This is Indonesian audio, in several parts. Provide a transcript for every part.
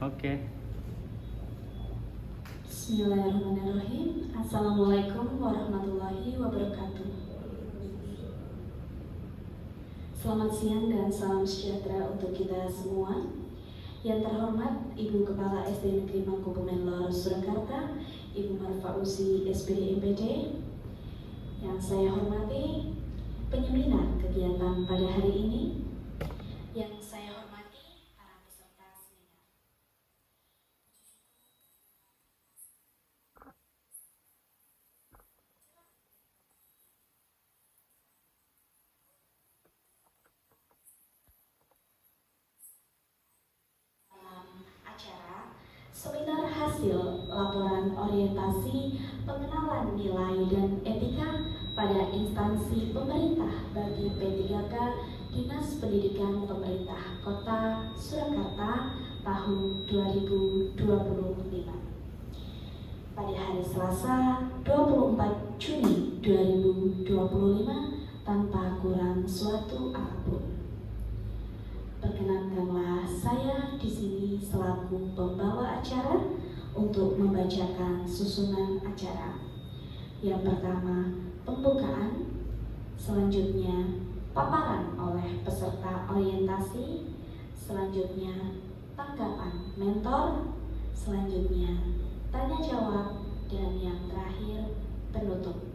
Oke. Bismillahirrahmanirrahim. Assalamualaikum warahmatullahi wabarakatuh. Selamat siang dan salam sejahtera untuk kita semua. Yang terhormat Ibu Kepala SD Negeri Mangkubumen Lor Surakarta, Ibu Marfauzi SPD MPD. Yang saya hormati penyeminar kegiatan pada hari ini. Yang saya hormati para peserta seminar. Acara seminar hasil laporan orientasi pengenalan nilai dan etika pada instansi pemerintah bagi P3K Dinas Pendidikan Pemerintah Kota Surakarta tahun 2025. Pada hari Selasa 24 Juni 2025 tanpa kurang suatu apapun. Perkenankanlah saya di sini selaku pembawa acara untuk membacakan susunan acara. Yang pertama, pembukaan, selanjutnya paparan oleh peserta orientasi, selanjutnya tanggapan mentor, selanjutnya tanya jawab, dan yang terakhir penutup.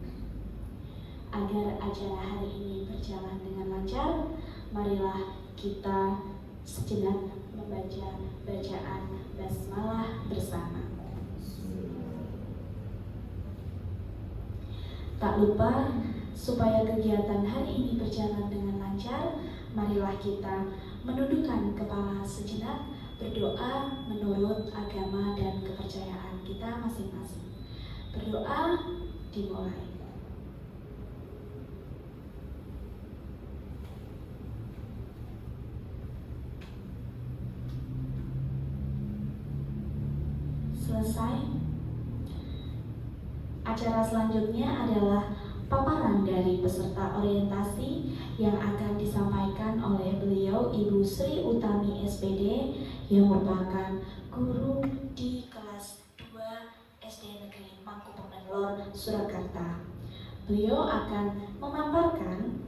Agar acara hari ini berjalan dengan lancar, marilah kita sejenak membaca bacaan basmalah bersama. Tak lupa, supaya kegiatan hari ini berjalan dengan lancar, marilah kita menundukkan kepala sejenak, berdoa menurut agama dan kepercayaan kita masing-masing. Berdoa dimulai. Selesai. Acara selanjutnya adalah paparan dari peserta orientasi yang akan disampaikan oleh beliau Ibu Sri Utami SPD yang merupakan guru di kelas 2 SD Negeri Mangkubumen Lor Surakarta. Beliau akan memaparkan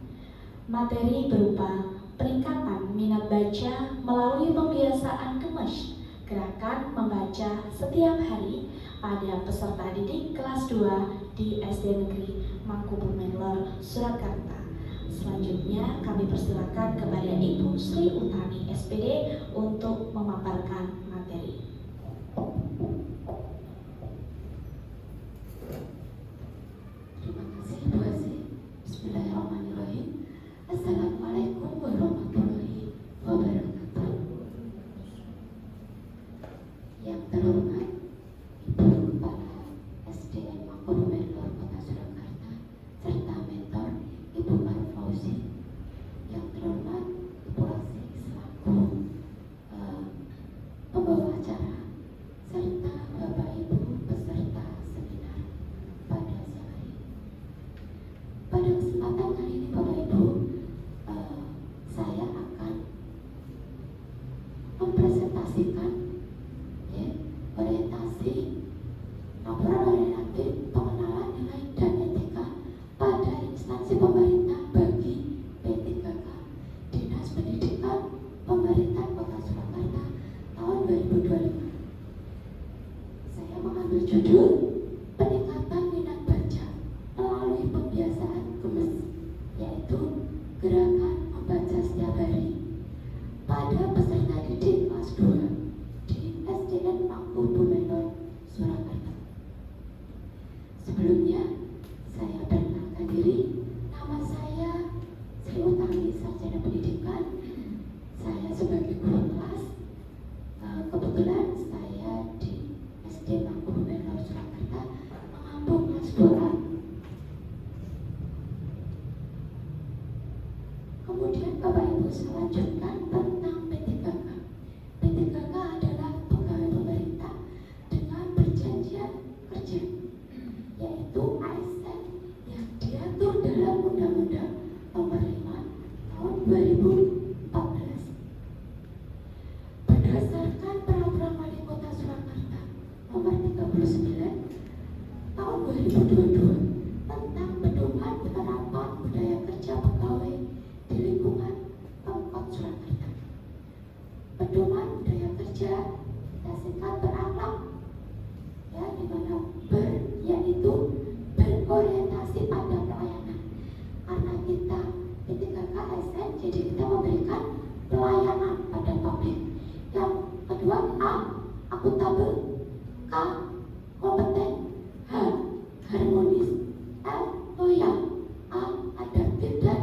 materi berupa peningkatan minat baca melalui pembiasaan gemes, gerakan membaca setiap hari pada peserta didik kelas 2 di SD Negeri Mangkubumen Lor Surakarta. Selanjutnya kami persilakan kepada Ibu Sri Utami SPD untuk memaparkan materi. Terima kasih Bu Aziz. Bismillahirrahmanirrahim. Assalamualaikum warahmatullahi wabarakatuh. Yang terhormat Ibu Kepala SDN Mangkubumen Lor Kota Surakarta serta mentor Ibu Marfauzi. Yang terhormat Ibu Aziz selaku pembawa acara serta Bapak Ibu peserta seminar pada siang hari. Pada kesempatan kali ini Bapak Ibu, saya akan mempresentasikan orientasi laporan orientatif pengenalan nilai dan etika pada instansi pemerintah bagi P3K Dinas Pendidikan Pemerintah Kota Surakarta tahun 2025. Saya mengambil judul peningkatan minat baca melalui pembiasaan gemes, yaitu gerakan membaca setiap hari pada peserta didik kelas 2 di SDN Mangkubumen Lor Surakarta. Sebelumnya saya perkenalkan diri, nama saya Sri Utami, sarjana pendidikan. Saya sebagai guru kelas, kebetulan saya di SD Mangkubumen Lor Surakarta mengambil kelas 2A. Kemudian Bapak Ibu saya lanjutkan tentang P3K. P3K adalah pegawai pemerintah dengan perjanjian kerja, yaitu ASN yang diatur dalam Undang-Undang Nomor 5 Tahun 2014. Berdasarkan peraturan wali tahun 2022 tentang pedoman penerapan budaya kerja pegawai di lingkungan Pemkot Surakarta. Pedoman budaya kerja kita singkat berakhlak, ya, di mana yaitu berorientasi pada pelayanan. Karena kita P3K ASN, jadi kita memberikan pelayanan pada publik. Yang kedua, A, akuntabel, K, kompeten, H, harmonis, L, loyal, A, adaptif dan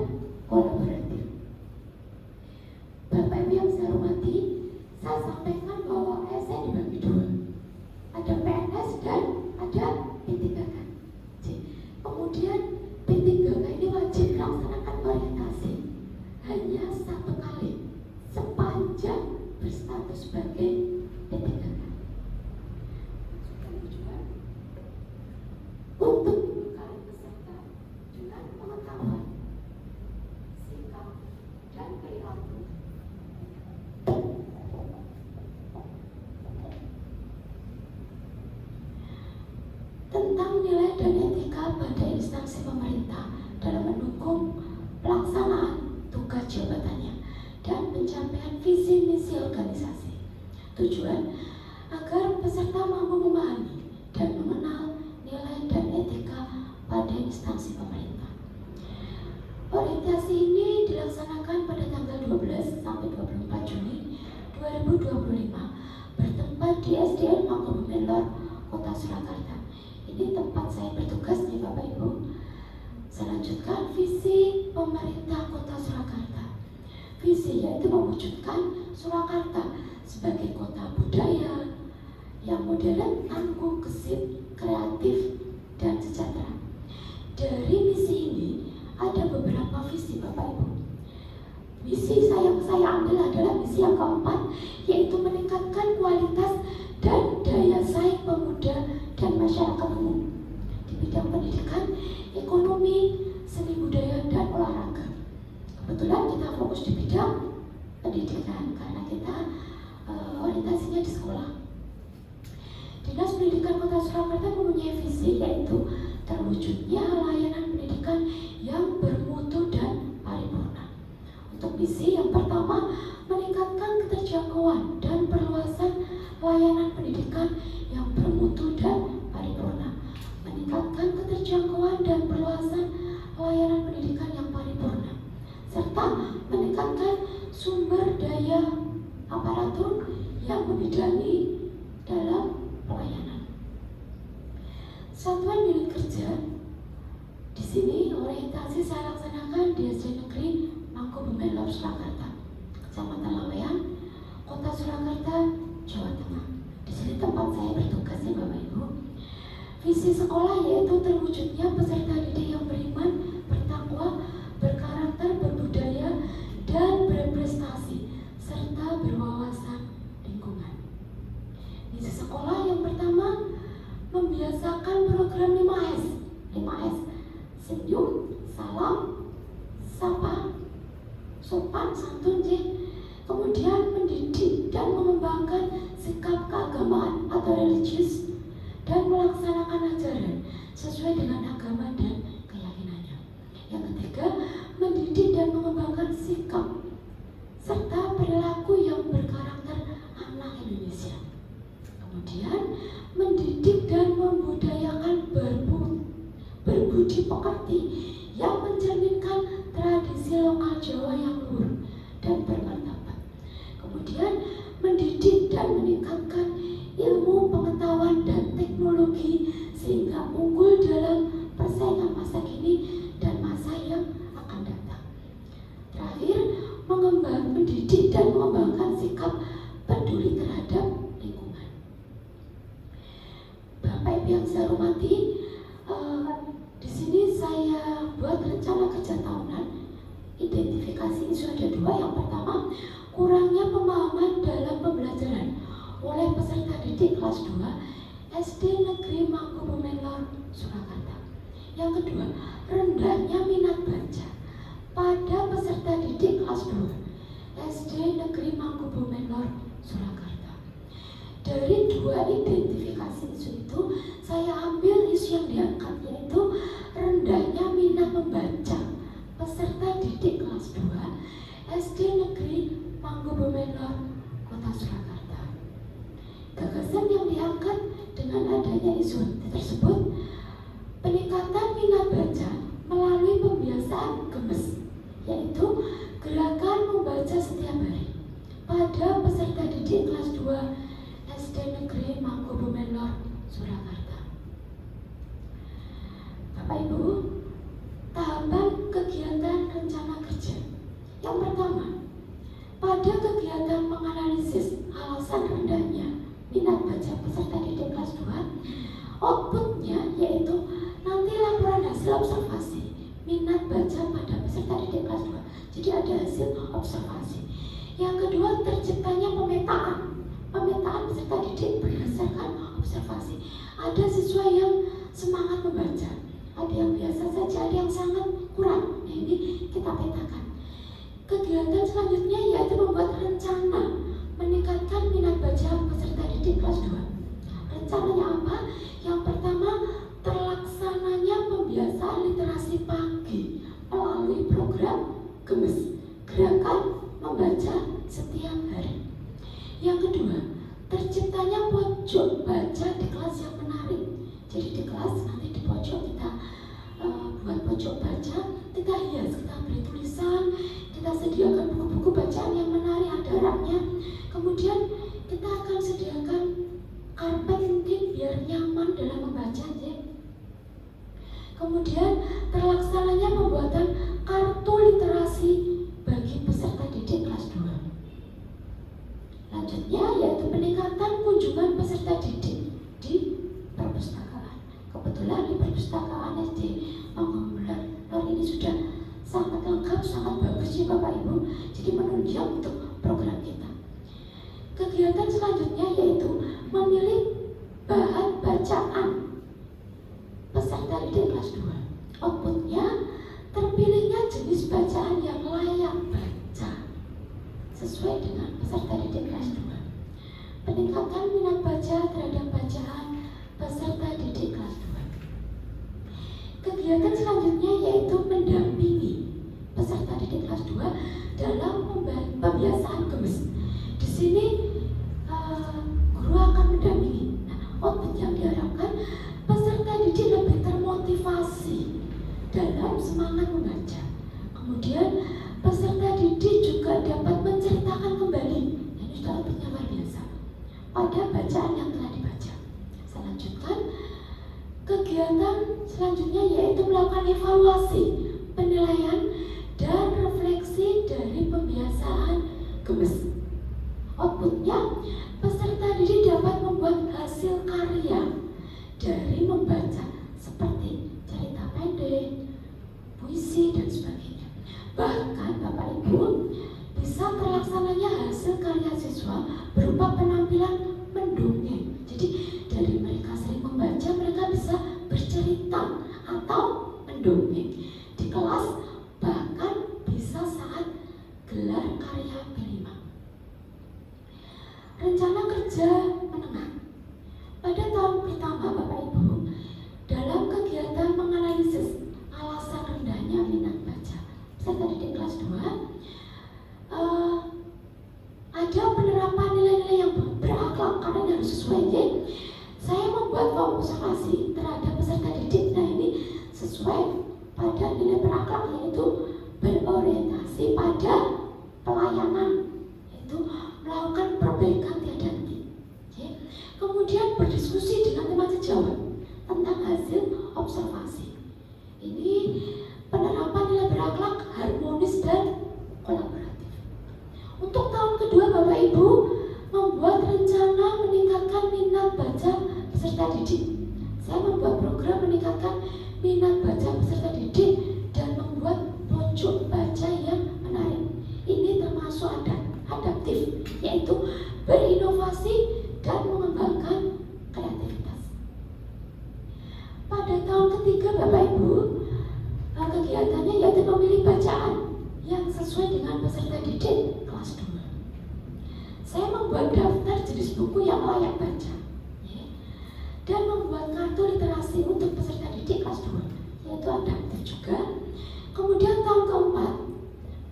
kolaboratif. Bapak Ibu yang saya hormati, saya sampaikan bahwa ASN dibagi dua, ada PNS dan ada P3K. Kemudian P3K ini wajib melaksanakan orientasi hanya 1 kali sepanjang berstatus sebagai P3K. Untuk membekali peserta dengan pengetahuan, sikap, dan perilaku tentang nilai dan etika pada instansi pemerintah dalam mendukung pelaksanaan tugas jabatannya dan pencapaian visi misi organisasi. Tujuan agar peserta mampu memahami dan mengenal nilai dan etika pada instansi pemerintah. Orientasi ini dilaksanakan pada tanggal 12 sampai 24 Juni 2025 bertempat di SDN Mangkubumen Lor, Kota Surakarta. Ini tempat saya bertugas nih Bapak Ibu. Saya lanjutkan visi pemerintah Kota Surakarta. Visi yaitu mewujudkan Surakarta sebagai kota budaya yang modern, tangguh, gesit, kreatif, dan sejahtera. Dari misi ini ada beberapa visi Bapak Ibu. Misi yang saya ambil adalah misi yang keempat, yaitu meningkatkan kualitas dan daya saing pemuda dan masyarakat umum di bidang pendidikan, ekonomi, seni budaya, dan olahraga. Kebetulan kita fokus di bidang pendidikan karena kita orientasinya di sekolah. Dinas Pendidikan Kota Surakarta mempunyai visi yaitu terwujudnya layanan pendidikan yang bermutu dan paripurna. Untuk misi yang pertama, meningkatkan keterjangkauan dan perluasan layanan pendidikan yang bermutu dan paripurna. Meningkatkan keterjangkauan dan perluasan layanan pendidikan yang paripurna, serta meningkatkan sumber daya aparatur yang membidangi dalam pelayanan. Satuan unit kerja di sini orientasi saya laksanakan di SD Negeri Mangkubumen Lor Surakarta, Kecamatan Laweyan, Kota Surakarta, Jawa Tengah. Di sini tempat saya bertugas ya Bapak Ibu. Visi sekolah yaitu terwujudnya peserta didik yang beriman, bertakwa, berkarakter, berbudaya, dan berprestasi, serta berwawasan lingkungan. Misi sekolah yang pertama, membiasakan program 5S. 5S, senyum, salam, sapa, sopan, santun, kemudian mendidik dan mengembangkan sikap keagamaan atau religius dan melaksanakan ajaran sesuai dengan agama dan keyakinannya. Yang ketiga, mendidik dan mengembangkan sikap serta perilaku yang berkarakter anak Indonesia. Kemudian mendidik dan membudayakan berbudi pekerti yang mencerminkan tradisi lokal Jawa yang luhur dan bermartabat. Kemudian mendidik dan meningkatkan ilmu, pengetahuan, dan teknologi sehingga unggul dalam persaingan masa kini dan masa yang akan datang. Terakhir, mendidik dan mengembangkan sikap peduli terhadap lingkungan. Bapak Ibu yang saya hormati, di sini saya buat rencana kerja tahunan. Identifikasi isu ada dua. Yang pertama, kurangnya pemahaman dalam pembelajaran oleh peserta didik kelas 2 SD Negeri Mangkubumen Lor Surakarta. Yang kedua, rendahnya minat baca pada peserta didik kelas 2 SD Negeri Mangkubumen Lor Surakarta. Dari dua identifikasi isu itu, saya ambil isu yang diangkat, yaitu rendahnya minat membaca peserta didik kelas 2 SD Negeri Mangkubumenor, Kota Surakarta. Gagasan yang diangkat dengan adanya isu tersebut, peningkatan minat baca melalui pembiasaan gemes, yaitu gerakan membaca setiap hari pada peserta didik kelas 2 SD Negeri Mangkubumenor, Surakarta. Bapak Ibu, tahapan kegiatan rencana kerja. Yang pertama, pada kegiatan menganalisis alasan rendahnya minat baca peserta didik kelas 2, outputnya yaitu nanti laporan hasil observasi minat baca pada peserta didik kelas 2. Jadi ada hasil observasi. Yang kedua, terciptanya pemetaan peserta didik berdasarkan observasi. Ada siswa yang semangat membaca, ada yang biasa saja, ada yang sangat kurang. Nah, ini kita petakan. Kegiatan selanjutnya yaitu membuat rencana meningkatkan minat baca peserta didik kelas 2. Rencananya apa? Yang pertama, terlaksananya pembiasaan literasi pagi melalui program gemes, gerakan membaca setiap hari. Yang kedua, terciptanya pojok baca di kelas yang menarik. Jadi di kelas nanti di pojok kita buat pojok baca, kita hias, kita beri tulisan, kita sediakan buku-buku bacaan yang menarik, ada raknya. Kemudian kita akan sediakan karpet mungkin biar nyaman dalam membaca, ya. Kemudian terlaksananya pembuatan kartu literasi bagi peserta didik kelas 2. Selanjutnya yaitu peningkatan kunjungan peserta didik di perpustakaan. Kebetulan di perpustakaan SD Mangkubumenor ini sudah sangat lengkap, sangat bagus ya Bapak Ibu. Jadi menunjang untuk program kita. Kegiatan selanjutnya yaitu memilih bahan bacaan peserta didik kelas 2. Outputnya terpilihnya jenis bacaan yang layak baca sesuai dengan peserta didik kelas 2. Peningkatan minat baca terhadap bacaan peserta didik kelas 2. Kegiatan selanjutnya yaitu mendampingi peserta didik kelas 2 dalam pembiasaan gemes. Di sini guru akan mendampingi. Nah, output yang diharapkan peserta didik lebih termotivasi dalam semangat membaca. Kemudian peserta didik juga dapat menceritakan kembali, ini sudah outputnya luar biasa, pada bacaan yang telah dibaca. Saya lanjutkan. Kegiatan selanjutnya yaitu melakukan evaluasi, penilaian, dan refleksi dari pembiasaan gemes. Outputnya, peserta didik dapat membuat hasil karya dari membaca seperti cerita pendek, puisi, dan sebagainya. Bahkan Bapak Ibu, bisa terlaksananya hasil karya siswa berupa penampilan mendongeng. Jadi dari mereka sering membaca, mereka bisa bercerita atau mendongeng di kelas, bahkan bisa saat gelar karya B5. Rencana kerja menengah. Pada tahun pertama Bapak Ibu, dalam kegiatan menganalisis alasan rendahnya minat baca peserta didik kelas 2, ada penerapan nilai-nilai yang berakhlak karena harus sesuai. Saya membuat observasi terhadap peserta didik. Nah, ini sesuai pada nilai berakhlak, yaitu berorientasi pada pelayanan, yaitu melakukan perbaikan tiada henti. Kemudian berdiskusi dengan teman sejawat tentang hasil observasi. Ini penerapan nilai berakhlak harmonis dan kolaboratif. Untuk tahun kedua Bapak Ibu membuat rencana meningkatkan minat baca peserta didik. Saya membuat program meningkatkan minat baca peserta didik dan membuat pojok baca yang menarik. Ini termasuk adaptif, yaitu berinovasi dan mengembangkan kreativitas. Pada tahun ketiga Bapak Ibu, kegiatannya yaitu memilih bacaan yang sesuai dengan peserta didik kelas 2. Saya membuat daftar jenis buku yang layak baca, ya. Dan membuat kartu literasi untuk peserta didik kelas 2, yaitu adaptif juga. Kemudian tahun keempat,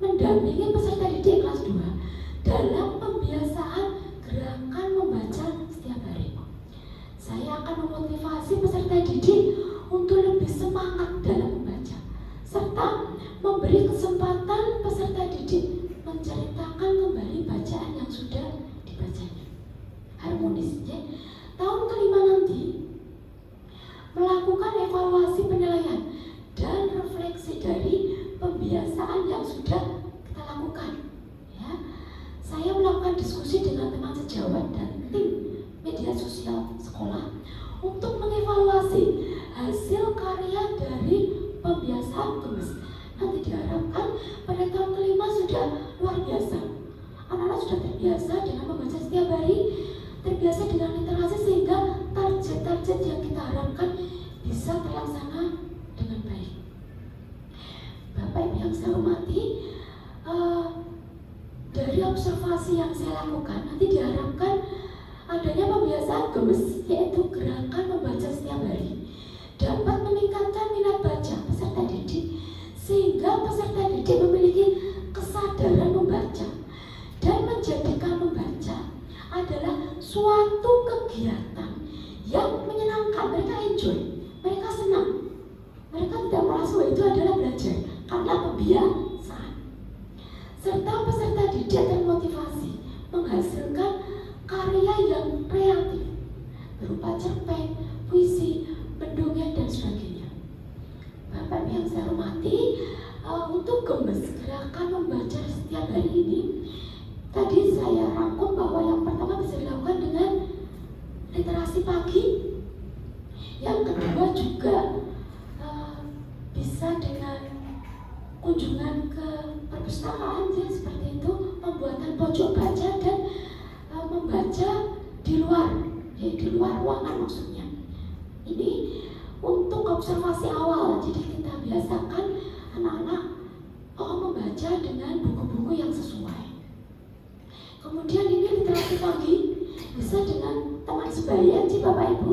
mendampingi peserta didik kelas 2 dalam pembiasaan gerakan membaca setiap hari. Saya akan memotivasi peserta didik untuk lebih semangat dalam membaca, serta memberi kesempatan peserta didik menceritakan kembali bacaan yang sudah dibacanya. Harmonis, ya. Tahun kelima nanti melakukan evaluasi penilaian dan refleksi dari pembiasaan yang sudah kita lakukan, ya. Saya melakukan diskusi dengan teman sejawat dan tim media sosial sekolah untuk mengevaluasi hasil karya dari pembiasaan gemes. Nanti diharapkan pada tahun kelima sudah luar biasa. Anak-anak sudah terbiasa dengan membaca setiap hari, terbiasa dengan literasi, sehingga target-target yang kita harapkan bisa terlaksana dengan baik. Bapak Ibu yang saya hormati, dari observasi yang saya lakukan, nanti diharapkan adanya pembiasaan gemes, yaitu gerakan membaca setiap hari, dapat meningkatkan minat baca peserta didik, sehingga peserta didik memiliki kesadaran membaca dan menjadikan membaca adalah suatu kegiatan yang menyenangkan. Mereka enjoy, mereka senang, mereka tidak merasa itu adalah belajar karena pembiasaan. Serta peserta didik termotivasi menghasilkan karya yang kreatif berupa cerpen, puisi, pendongeng, dan sebagainya. Bapak yang saya hormati, untuk gemes gerakan membaca setiap hari ini, tadi saya rangkum bahwa yang pertama bisa dilakukan dengan literasi pagi, yang kedua juga bisa dengan kunjungan ke perpustakaan, ya, seperti itu, pembuatan pojok baca dan membaca di luar, ya, di luar ruangan maksudnya. Ini untuk observasi awal, jadi kita biasakan anak-anak membaca dengan buku-buku yang sesuai. Kemudian ini literasi pagi bisa dengan teman sebaya, jadi Bapak Ibu,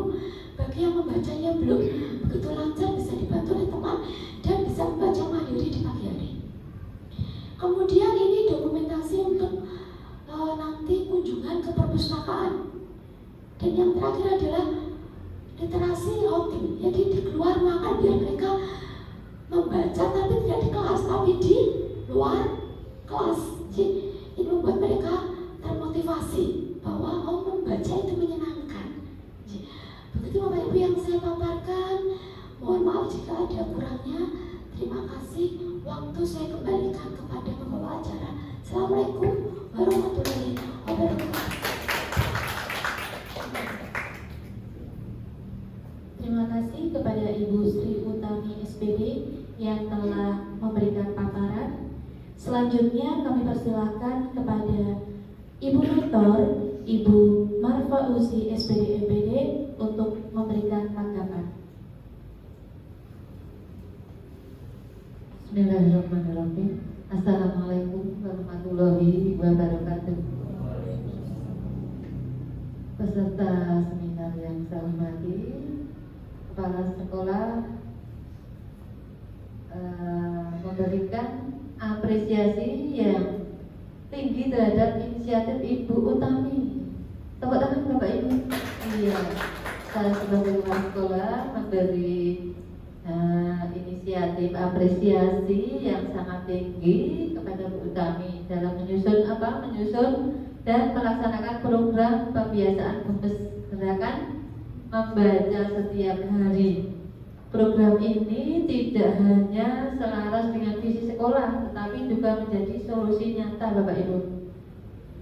bagi yang membacanya belum begitu lancar bisa dibantu oleh teman dan bisa membaca mandiri di pagi hari. Kemudian ini dokumentasi untuk nanti kunjungan ke perpustakaan. Dan yang terakhir adalah literasi outing, jadi di luar ruangan, biar mereka membaca tapi tidak di kelas, tapi di luar kelas. Jadi ini membuat mereka termotivasi bahwa membaca itu menyenangkan. Jadi, begitu Bapak Ibu yang saya paparkan. Mohon maaf jika ada kurangnya. Terima kasih. Waktu saya kembalikan kepada pembawa acara. Assalamualaikum warahmatullahi wabarakatuh. Terima kasih kepada Ibu Sri Utami SPD yang telah memberikan paparan. Selanjutnya kami persilahkan kepada Ibu Rektor, Ibu Marfa Uzi SPD MPD untuk memberikan tanggapan. Bismillahirrahmanirrahim. Assalamualaikum warahmatullahi wabarakatuh. Peserta seminar yang saya hormati, kepala sekolah memberikan apresiasi yang tinggi terhadap inisiatif Ibu Utami. Tepuk tangan Bapak Ibu. Iya, saya sebagai kepala sekolah memberi inisiatif apresiasi yang sangat tinggi kepada Bu Utami dalam menyusun dan melaksanakan program pembiasaan gemes gerakan membaca setiap hari. Program ini tidak hanya selaras dengan visi sekolah, tetapi juga menjadi solusi nyata Bapak Ibu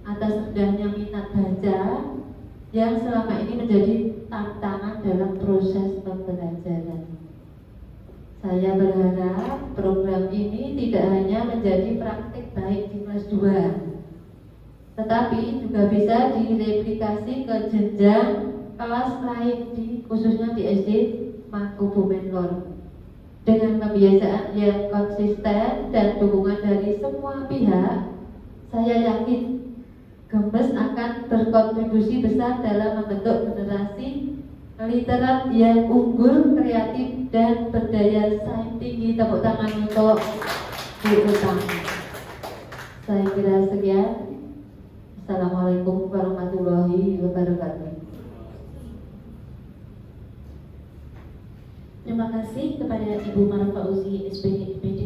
atas rendahnya minat baca yang selama ini menjadi tantangan dalam proses pembelajaran. Saya berharap program ini tidak hanya menjadi praktik baik di kelas 2, tetapi juga bisa direplikasi ke jenjang kelas lain, khususnya di SD Mangkubumen Lor. Dengan kebiasaan yang konsisten dan dukungan dari semua pihak, saya yakin Gemes akan berkontribusi besar dalam membentuk generasi literat yang unggul, kreatif, dan berdaya saing tinggi. Tepuk tangan untuk Bu Utami. Saya kira sekian. Assalamualaikum warahmatullahi wabarakatuh. Terima kasih kepada Ibu Mara Fauzi SPD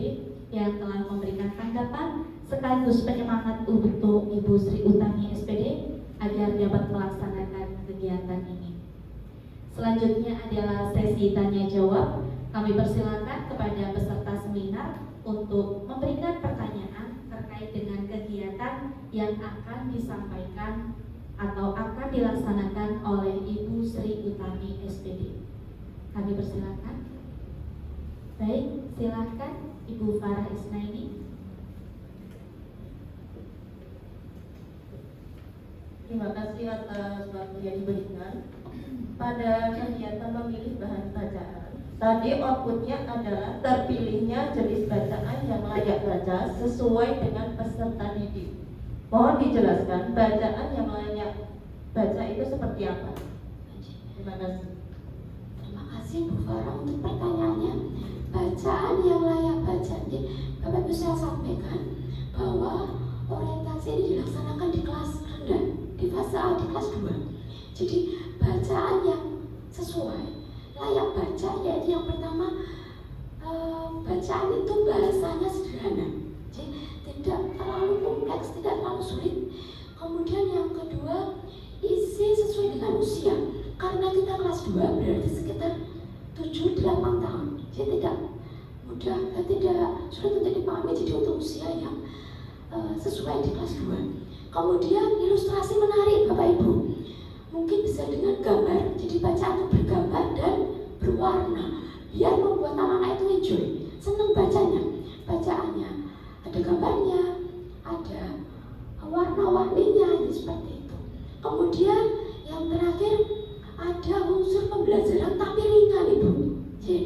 yang telah memberikan tanggapan sekaligus penyemangat untuk Ibu Sri Utami SPD agar dapat melaksanakan kegiatan ini. Selanjutnya adalah sesi tanya jawab. Kami persilakan kepada peserta seminar untuk memberikan pertanyaan terkait dengan kegiatan yang akan disampaikan atau akan dilaksanakan oleh Ibu Sri Utami SPD. Kami persilakan. Baik, silakan Ibu Farah Isnaini. Terima kasih atas waktu yang diberikan. Pada kegiatan memilih bahan bacaan, tadi outputnya adalah terpilihnya jenis bacaan yang layak baca sesuai dengan peserta didik. Mohon dijelaskan bacaan yang layak baca itu seperti apa? Terima kasih. Terima kasih Bu Farah untuk pertanyaannya. Bacaan yang layak baca, Bapak Ibu saya sampaikan bahwa orientasi ini dilaksanakan di kelas rendah, di fase A, di kelas 2. Jadi bacaan yang sesuai layak baca yaitu yang pertama, bacaan itu bahasanya sederhana, jadi tidak terlalu kompleks, tidak terlalu sulit. Kemudian yang kedua, isi sesuai dengan usia, karena kita kelas 2 berarti sekitar 7-8 tahun, jadi tidak mudah, tidak sulit untuk dipahami, jadi untuk usia yang sesuai di kelas 2. Kemudian ilustrasi menarik Bapak Ibu, mungkin bisa dengan gambar, jadi bacaan itu bergambar dan berwarna, biar membuat anak-anak itu enjoy, senang bacanya. Bacaannya ada gambarnya, ada warna-warninya, ini seperti itu. Kemudian yang terakhir ada unsur pembelajaran tapi ringan Ibu. Jadi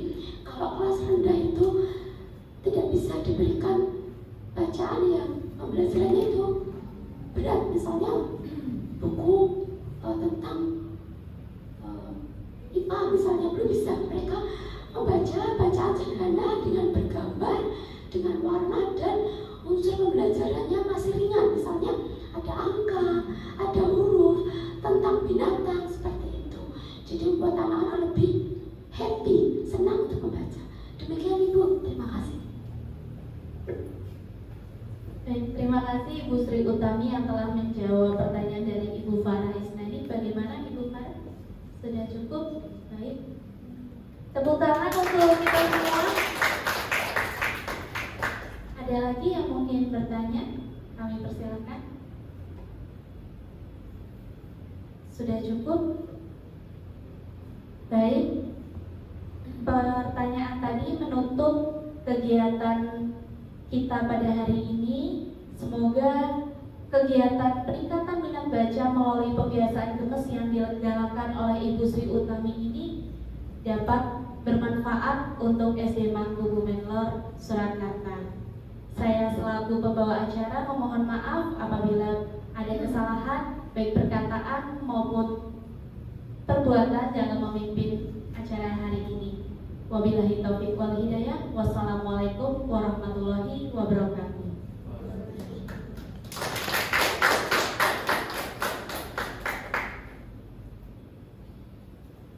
kalau kelas rendah itu tidak bisa diberikan bacaan yang pembelajarannya itu berat, misalnya buku tentang IPA misalnya belum bisa. Mereka membaca bacaan sederhana dengan bergambar, dengan warna, dan unsur pembelajarannya masih ringan, misalnya ada angka, ada huruf, tentang binatang, seperti itu. Jadi membuat anak-anak lebih happy, senang untuk membaca. Demikian Ibu, terima kasih. Baik, terima kasih Ibu Sri Utami yang telah menjawab pertanyaan dari Ibu Farah Isnani. Bagaimana Ibu Farah? Sudah cukup? Baik. Tepuk tangan untuk kita semua. Ada lagi yang mungkin bertanya? Kami persilakan. Sudah cukup? Baik. Pertanyaan tadi menutup kegiatan kita pada hari ini. Semoga kegiatan peningkatan minat baca melalui pembiasaan gemes yang dilenggarakan oleh Ibu Sri Utami ini dapat bermanfaat untuk SD Mangku Bumenlor, Surakarta. Saya selaku pembawa acara memohon maaf apabila ada kesalahan baik perkataan maupun perbuatan dalam memimpin acara hari ini. Wabillahi taufiq wal hidayah. Wassalamualaikum warahmatullahi wabarakatuh.